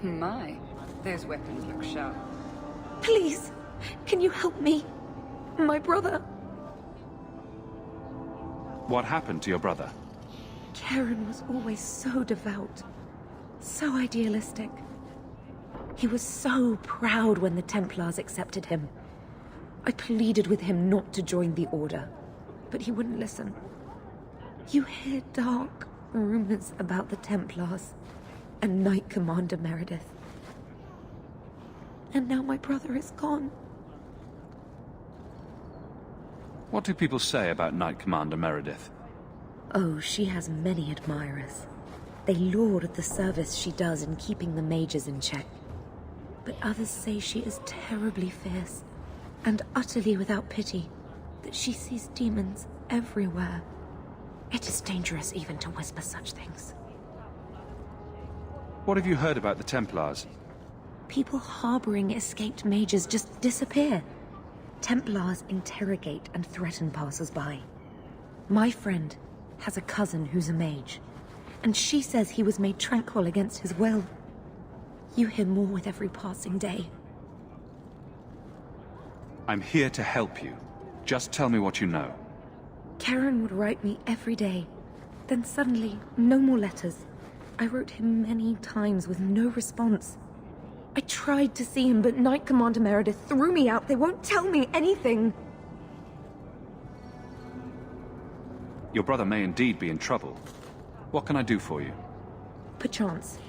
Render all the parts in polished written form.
My, those weapons look sharp. Please, can you help me? My brother. What happened to your brother? Karen was always so devout, so idealistic. He was so proud when the Templars accepted him. I pleaded with him not to join the Order, but he wouldn't listen. You hear dark rumors about the Templars and Knight Commander Meredith. And now my brother is gone. What do people say about Knight Commander Meredith? Oh, she has many admirers. They laud the service she does in keeping the mages in check. But others say she is terribly fierce and utterly without pity, that she sees demons everywhere. It is dangerous even to whisper such things. What have you heard about the Templars? People harboring escaped mages just disappear. Templars interrogate and threaten passers-by. My friend has a cousin who's a mage, and she says he was made tranquil against his will. You hear more with every passing day. I'm here to help you. Just tell me what you know. Karen would write me every day. Then suddenly, no more letters. I wrote him many times with no response. I tried to see him, but Knight Commander Meredith threw me out. They won't tell me anything. Your brother may indeed be in trouble. What can I do for you? Perchance.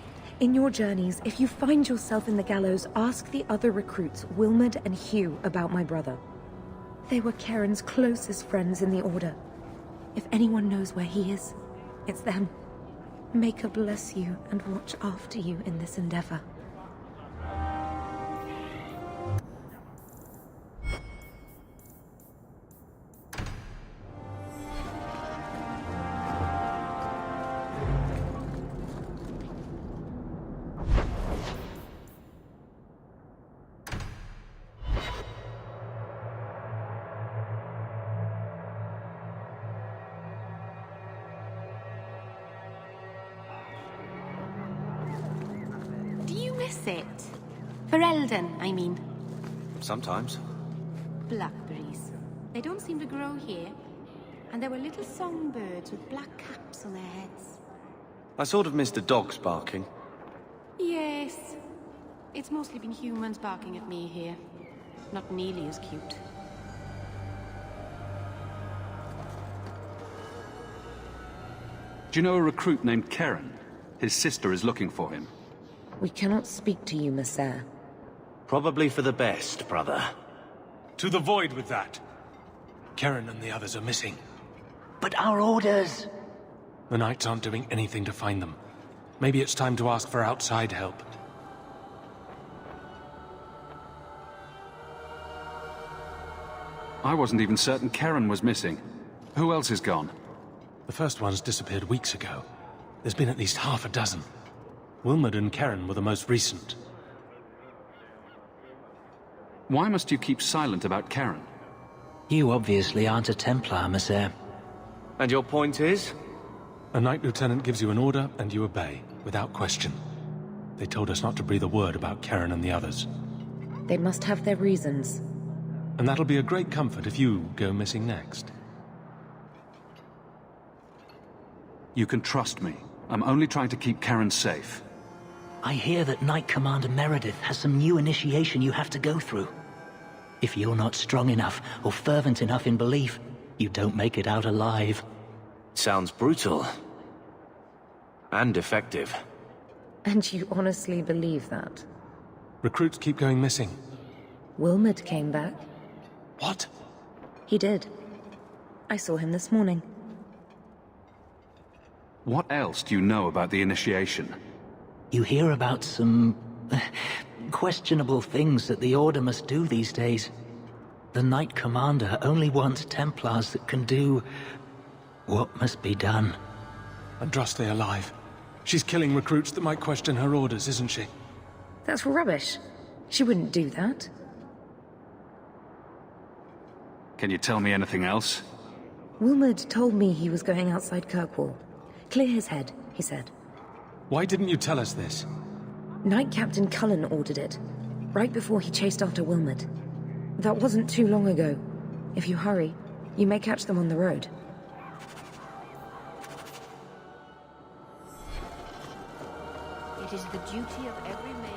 In your journeys, if you find yourself in the gallows, ask the other recruits, Wilmerd and Hugh, about my brother. They were Karen's closest friends in the Order. If anyone knows where he is, it's them. Maker bless you and watch after you in this endeavor. It? For Eldon, I mean. Sometimes. Blackberries. They don't seem to grow here. And there were little songbirds with black caps on their heads. I sort of missed the dogs barking. Yes. It's mostly been humans barking at me here. Not nearly as cute. Do you know a recruit named Karen? His sister is looking for him. We cannot speak to you, Messer. Probably for the best, brother. To the void with that. Karen and the others are missing. But our orders... The Knights aren't doing anything to find them. Maybe it's time to ask for outside help. I wasn't even certain Karen was missing. Who else is gone? The first ones disappeared weeks ago. There's been at least half a dozen. Wilmerd and Karen were the most recent. Why must you keep silent about Karen? You obviously aren't a Templar, Messer. And your point is? A Knight Lieutenant gives you an order, and you obey, without question. They told us not to breathe a word about Karen and the others. They must have their reasons. And that'll be a great comfort if you go missing next. You can trust me. I'm only trying to keep Karen safe. I hear that Knight Commander Meredith has some new initiation you have to go through. If you're not strong enough or fervent enough in belief, you don't make it out alive. Sounds brutal. And effective. And you honestly believe that? Recruits keep going missing. Wilmerd came back. What? He did. I saw him this morning. What else do you know about the initiation? You hear about some... questionable things that the Order must do these days. The Knight Commander only wants Templars that can do... what must be done. Andraste alive. She's killing recruits that might question her orders, isn't she? That's rubbish. She wouldn't do that. Can you tell me anything else? Wilmerd told me he was going outside Kirkwall. Clear his head, he said. Why didn't you tell us this? Knight Captain Cullen ordered it, right before he chased after Wilmot. That wasn't too long ago. If you hurry, you may catch them on the road. It is the duty of every man.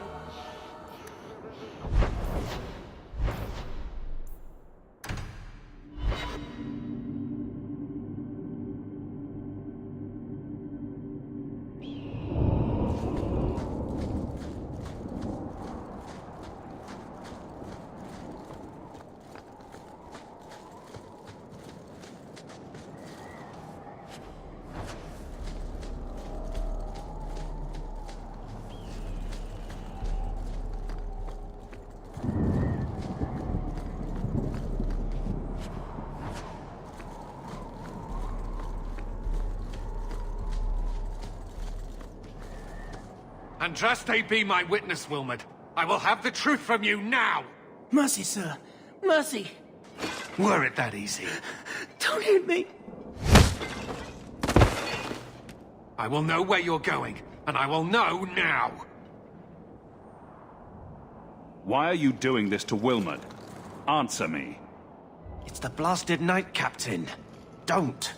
Andraste be my witness, Wilmot. I will have the truth from you now! Mercy, sir. Mercy. Were it that easy? Don't hit me. I will know where you're going, and I will know now! Why are you doing this to Wilmot? Answer me. It's the blasted Knight Captain. Don't.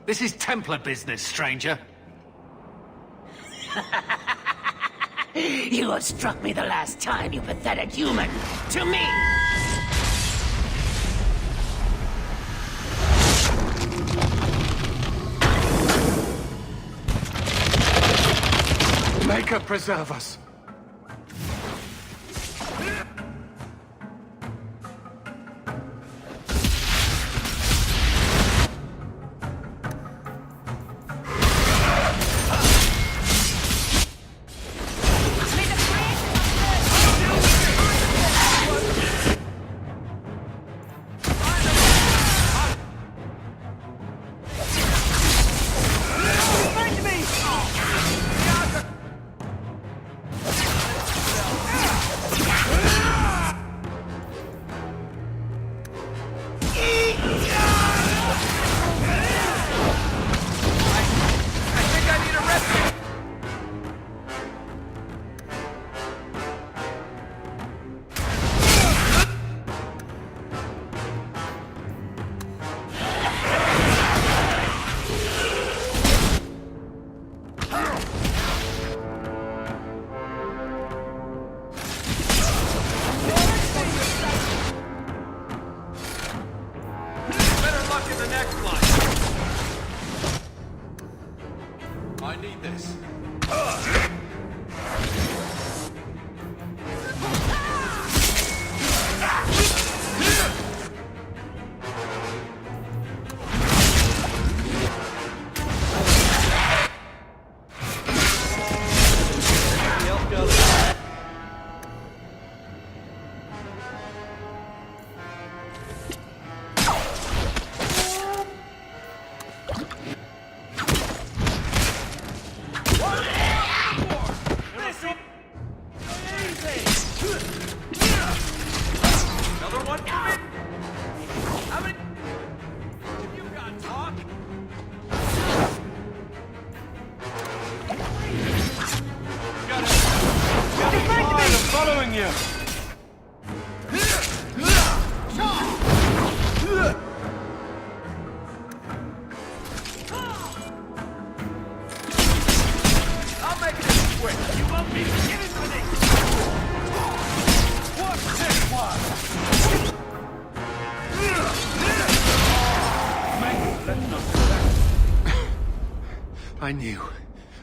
This is Templar business, stranger. You have struck me the last time, you pathetic human. To me! Maker preserve us.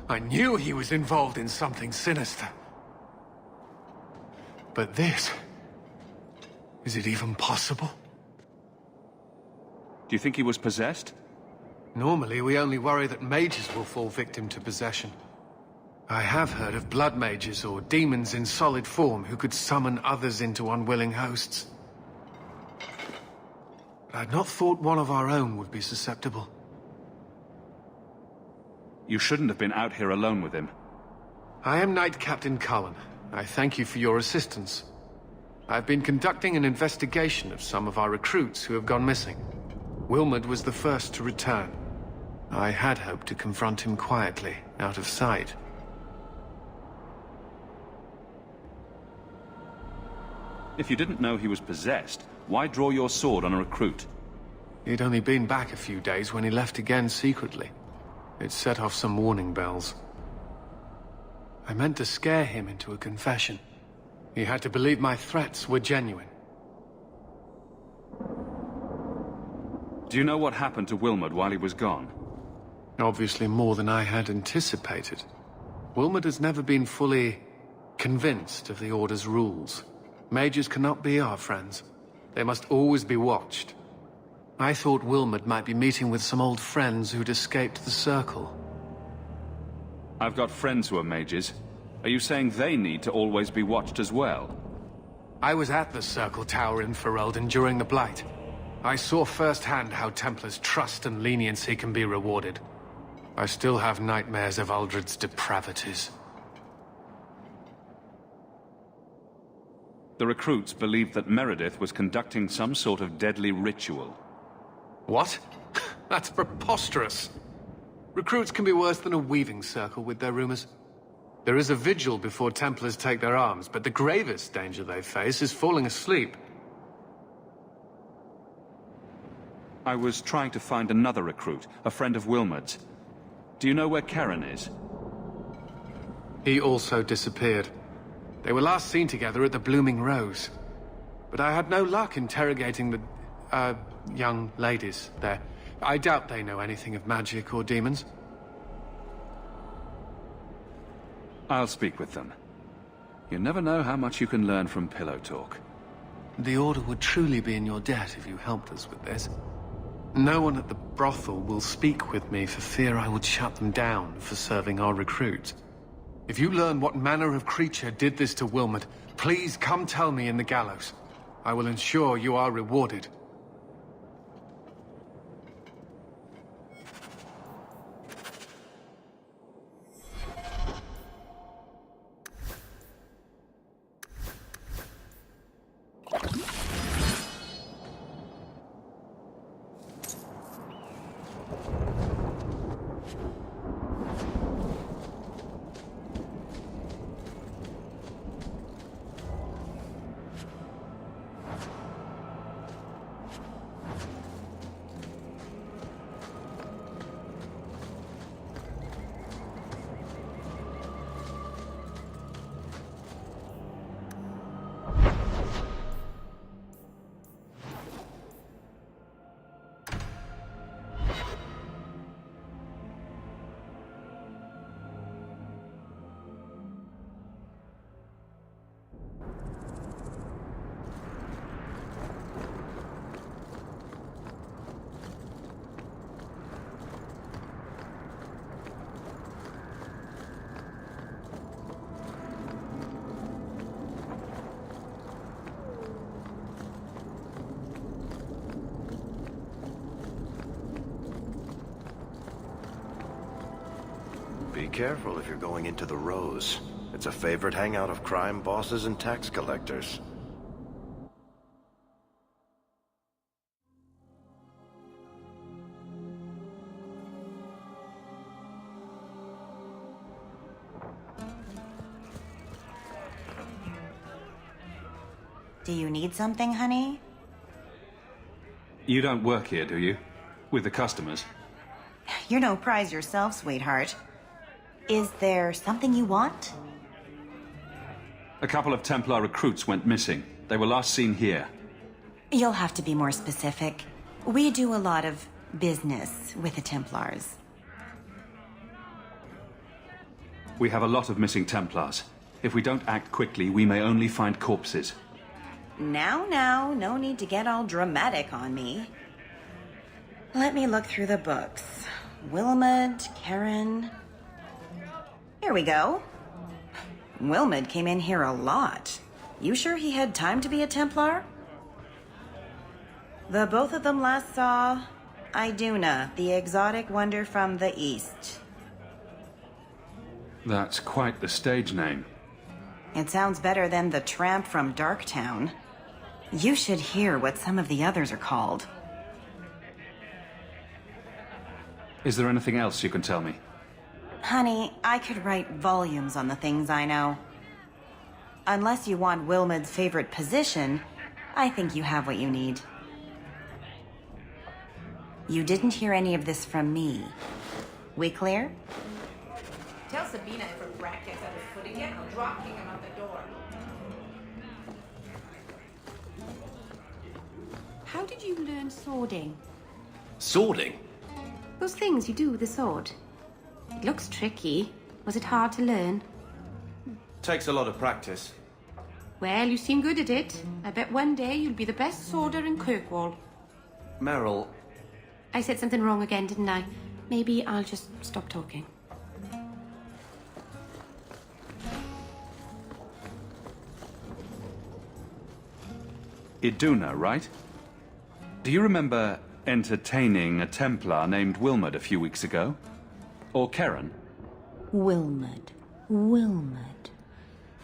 I knew he was involved in something sinister. But this... is it even possible? Do you think he was possessed? Normally, we only worry that mages will fall victim to possession. I have heard of blood mages or demons in solid form who could summon others into unwilling hosts. But I'd not thought one of our own would be susceptible. You shouldn't have been out here alone with him. I am Knight Captain Cullen. I thank you for your assistance. I've been conducting an investigation of some of our recruits who have gone missing. Wilmot was the first to return. I had hoped to confront him quietly, out of sight. If you didn't know he was possessed, why draw your sword on a recruit? He'd only been back a few days when he left again secretly. It set off some warning bells. I meant to scare him into a confession. He had to believe my threats were genuine. Do you know what happened to Wilmot while he was gone? Obviously more than I had anticipated. Wilmot has never been fully convinced of the Order's rules. Mages cannot be our friends. They must always be watched. I thought Wilmot might be meeting with some old friends who'd escaped the Circle. I've got friends who are mages. Are you saying they need to always be watched as well? I was at the Circle Tower in Ferelden during the Blight. I saw firsthand how Templars' trust and leniency can be rewarded. I still have nightmares of Uldred's depravities. The recruits believed that Meredith was conducting some sort of deadly ritual. What? That's preposterous. Recruits can be worse than a weaving circle with their rumors. There is a vigil before Templars take their arms, but the gravest danger they face is falling asleep. I was trying to find another recruit, a friend of Wilmot's. Do you know where Karen is? He also disappeared. They were last seen together at the Blooming Rose. But I had no luck interrogating the, young ladies there. I doubt they know anything of magic or demons. I'll speak with them. You never know how much you can learn from pillow talk. The Order would truly be in your debt if you helped us with this. No one at the brothel will speak with me for fear I would shut them down for serving our recruits. If you learn what manner of creature did this to Wilmot, please come tell me in the gallows. I will ensure you are rewarded. Be careful if you're going into the Rose. It's a favorite hangout of crime bosses and tax collectors. Do you need something, honey? You don't work here, do you? With the customers? You're no prize yourself, sweetheart. Is there something you want? A couple of Templar recruits went missing. They were last seen here. You'll have to be more specific. We do a lot of business with the Templars. We have a lot of missing Templars. If we don't act quickly, we may only find corpses. Now, no need to get all dramatic on me. Let me look through the books. Wilmot, Karen... Here we go. Wilmot came in here a lot. You sure he had time to be a Templar? The both of them last saw Iduna, the exotic wonder from the east. That's quite the stage name. It sounds better than the tramp from Darktown. You should hear what some of the others are called. Is there anything else you can tell me? Honey, I could write volumes on the things I know. unless you want Wilmot's favorite position, I think you have what you need. You didn't hear any of this from me. We clear? Tell Sabina if her brat gets out of foot again, I'll drop kick him out the door. How did you learn swording? Swording? Those things you do with the sword. It looks tricky. Was it hard to learn? Takes a lot of practice. Well, you seem good at it. I bet one day you'll be the best sworder in Kirkwall. Meryl... I said something wrong again, didn't I? Maybe I'll just stop talking. Iduna, right? Do you remember entertaining a Templar named Wilmot a few weeks ago? Or Karen? Wilmot. Wilmot.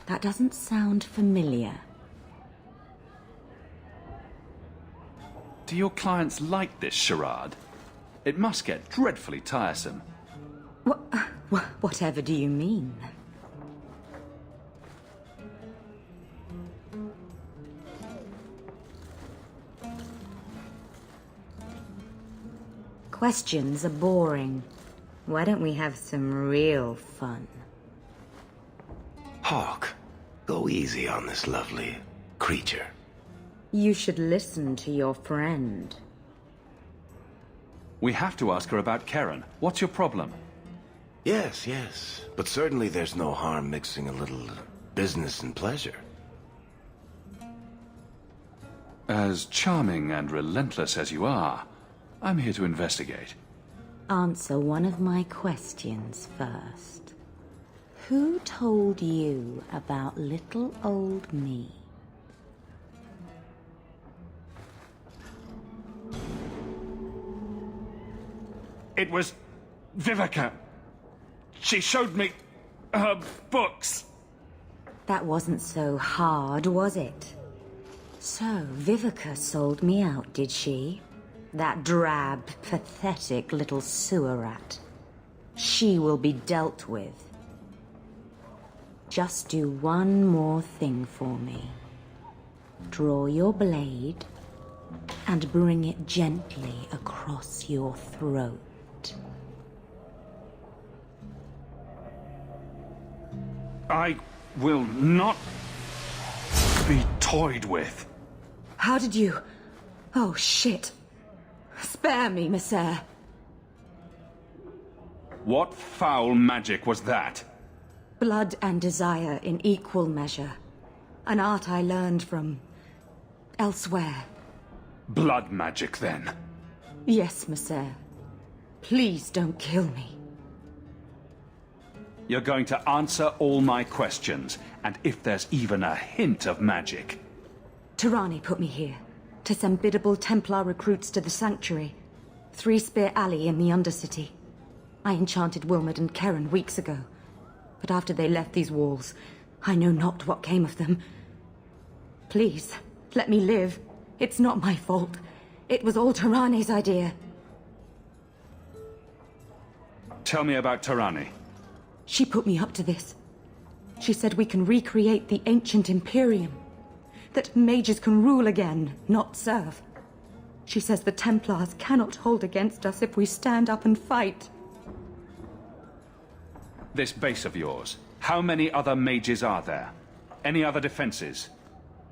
That doesn't sound familiar. Do your clients like this charade? It must get dreadfully tiresome. Whatever do you mean? Questions are boring. Why don't we have some real fun? Hawk, go easy on this lovely creature. You should listen to your friend. We have to ask her about Karen. What's your problem? Yes, yes. But certainly there's no harm mixing a little business and pleasure. As charming and relentless as you are, I'm here to investigate. Answer one of my questions first. Who told you about little old me? It was Vivica. She showed me her books. That wasn't so hard, was it? So, Vivica sold me out, did she? That drab, pathetic little sewer rat. She will be dealt with. Just do one more thing for me. Draw your blade and bring it gently across your throat. I will not be toyed with. How did you... Oh, shit. Spare me, Messere. What foul magic was that? Blood and desire in equal measure. An art I learned from... elsewhere. Blood magic, then? Yes, Messere. Please don't kill me. You're going to answer all my questions, and if there's even a hint of magic... Tirani put me here, to send biddable Templar recruits to the Sanctuary. Three Spear Alley in the Undercity. I enchanted Wilmot and Karen weeks ago. But after they left these walls, I know not what came of them. Please, let me live. It's not my fault. It was all Tirani's idea. Tell me about Tirani. She put me up to this. She said we can recreate the ancient Imperium. That mages can rule again, not serve. She says the Templars cannot hold against us if we stand up and fight. This base of yours, how many other mages are there? Any other defenses?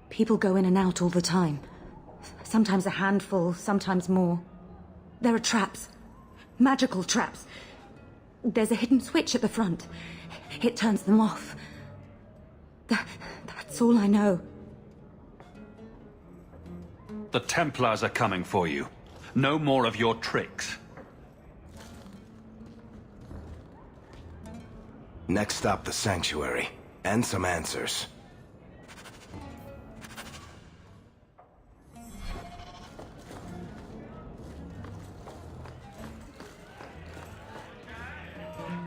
People go in and out all the time. Sometimes a handful, sometimes more. There are traps. Magical traps. There's a hidden switch at the front. It turns them off. That's all I know. The Templars are coming for you. No more of your tricks. Next stop, the Sanctuary. And some answers.